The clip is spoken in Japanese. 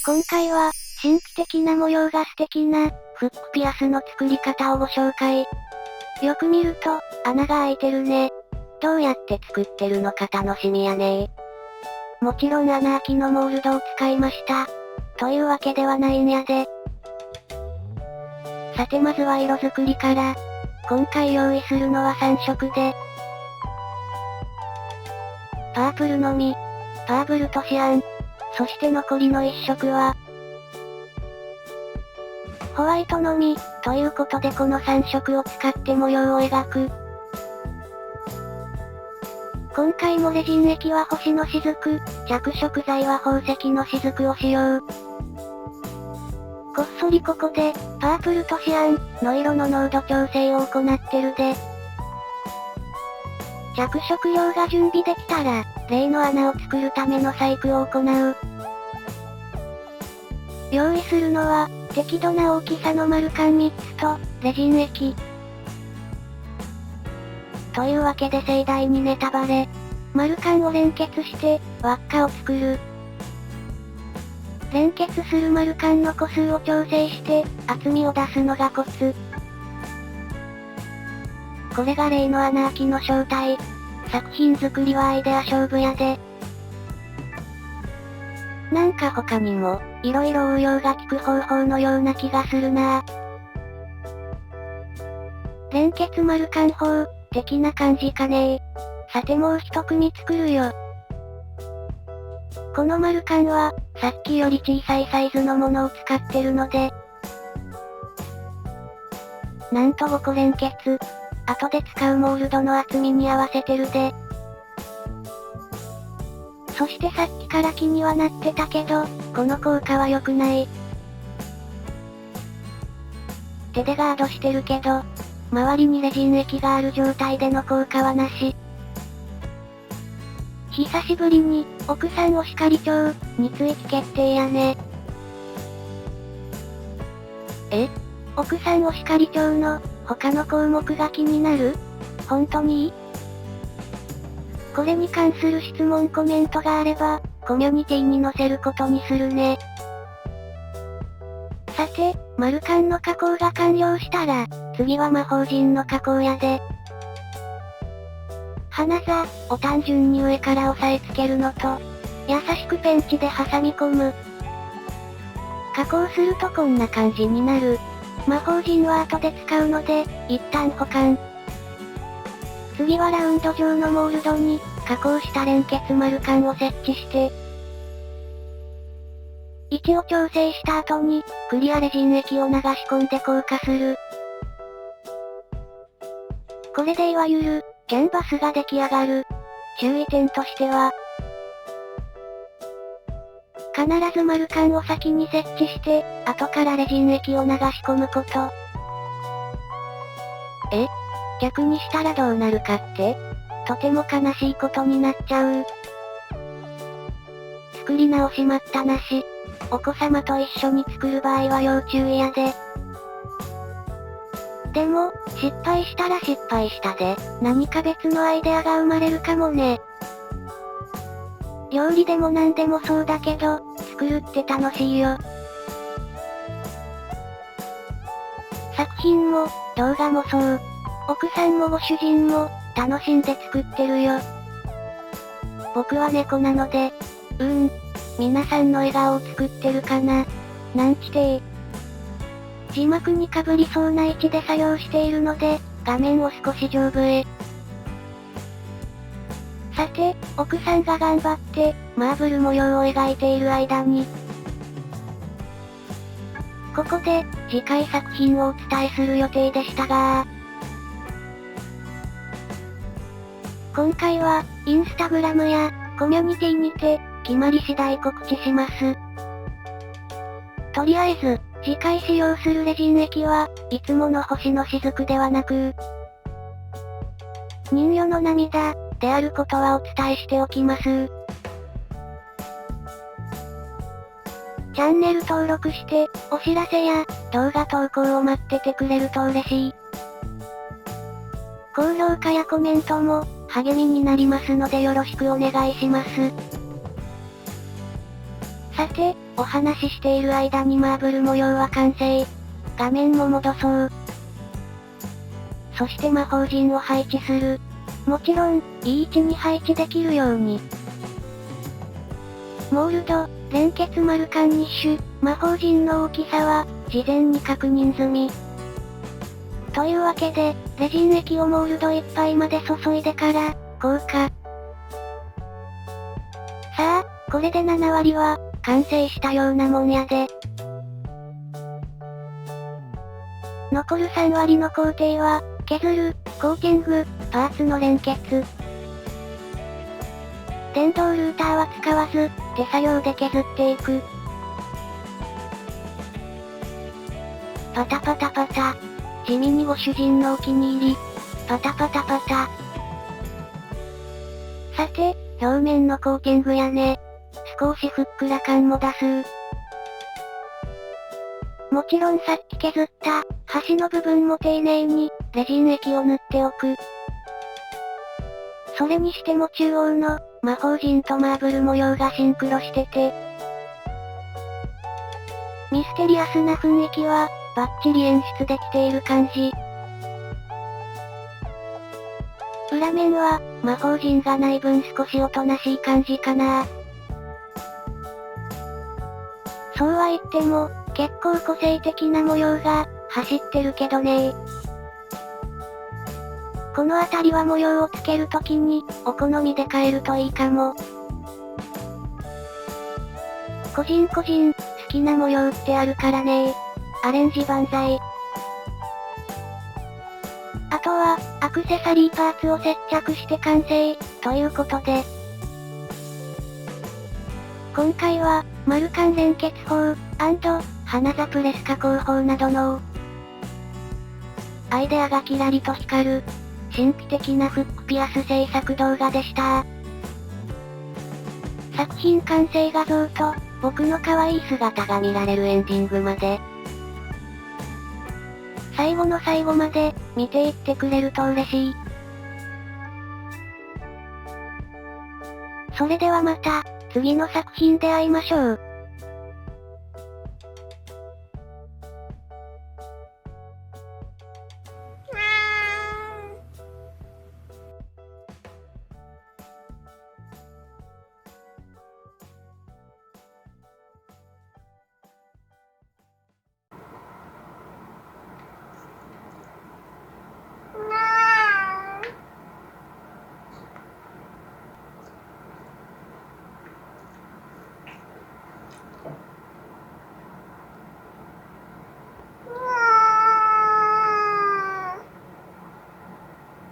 今回は、神秘的な模様が素敵な、フックピアスの作り方をご紹介。よく見ると、穴が開いてるね。どうやって作ってるのか楽しみやね。もちろん穴開きのモールドを使いました。というわけではないんやで。さてまずは色作りから。今回用意するのは3色で。パープルのみ、パープルとシアン。そして残りの1色は、ホワイトのみ、ということでこの3色を使って模様を描く。今回もレジン液は星の雫、着色剤は宝石の雫を使用。こっそりここで、パープルとシアンの色の濃度調整を行ってるで。着色料が準備できたら、例の穴を作るための細工を行う。用意するのは、適度な大きさの丸缶3つと、レジン液。というわけで盛大にネタバレ。丸缶を連結して、輪っかを作る。連結する丸缶の個数を調整して、厚みを出すのがコツ。これが例の穴開きの正体。作品作りはアイデア勝負やで。なんか他にも、色々応用が効く方法のような気がするなぁ。連結丸缶法、的な感じかねー。さてもう一組作るよ。この丸缶は、さっきより小さいサイズのものを使ってるので、なんと5個連結。後で使うモールドの厚みに合わせてるで。そしてさっきから気にはなってたけど、この効果は良くない。手でガードしてるけど、周りにレジン液がある状態での効果はなし。久しぶりに、奥さんお叱り帳、に追記決定やね。奥さんお叱り帳の、他の項目が気になる？本当に？これに関する質問コメントがあれば、コミュニティに載せることにするね。さて、丸缶の加工が完了したら、次は魔法陣の加工やで。花座を単純に上から押さえつけるのと、優しくペンチで挟み込む。加工するとこんな感じになる。魔法陣は後で使うので、一旦保管。次はラウンド状のモールドに、加工した連結丸缶を設置して、位置を調整した後に、クリアレジン液を流し込んで硬化する。これでいわゆる、キャンバスが出来上がる。注意点としては、必ず丸缶を先に設置して、後からレジン液を流し込むこと。逆にしたらどうなるかって？とても悲しいことになっちゃう。作り直し待ったなし。お子様と一緒に作る場合は要注意やで。でも、失敗したら失敗したで、何か別のアイデアが生まれるかもね。料理でも何でもそうだけど、作るって楽しいよ。作品も、動画もそう。奥さんもご主人も、楽しんで作ってるよ。僕は猫なので、皆さんの笑顔を作ってるかな。なんちてー。字幕に被りそうな位置で作業しているので、画面を少し上部へ。さて、奥さんが頑張って、マーブル模様を描いている間に、ここで、次回作品をお伝えする予定でしたが、今回は、インスタグラムや、コミュニティにて、決まり次第告知します。とりあえず、次回使用するレジン液は、いつもの星の雫ではなく、人魚の涙、であることはお伝えしておきます。チャンネル登録して、お知らせや、動画投稿を待っててくれると嬉しい。高評価やコメントも、励みになりますのでよろしくお願いします。さて、お話ししている間にマーブル模様は完成。画面も戻そう。そして魔法陣を配置する。もちろん、いい位置に配置できるように。モールド、連結丸カンニッシュ、魔法陣の大きさは、事前に確認済み。というわけで、レジン液をモールドいっぱいまで注いでから、降下。さあ、これで7割は、完成したようなもんやで。残る3割の工程は、削る、コーティング、パーツの連結。電動ルーターは使わず、手作業で削っていく。パタパタパタ。地味にご主人のお気に入り。パタパタパタ。さて、表面のコーティングやね。少しふっくら感も出す。もちろんさっき削った、端の部分も丁寧に、レジン液を塗っておく。それにしても中央の、魔法陣とマーブル模様がシンクロしてて、ミステリアスな雰囲気は、バッチリ演出できている感じ。裏面は、魔法陣がない分少しおとなしい感じかな。そうは言っても、結構個性的な模様が、走ってるけどね。この辺りは模様をつけるときに、お好みで変えるといいかも。個人好きな模様ってあるからね。アレンジ万歳。あとは、アクセサリーパーツを接着して完成、ということで。今回は、丸関連結法、花ザプレス加工法などの、アイデアがキラリと光る、神秘的なフックピアス制作動画でした。作品完成画像と、僕の可愛い姿が見られるエンディングまで。最後の最後まで、見ていってくれると嬉しい。それではまた、次の作品で会いましょう。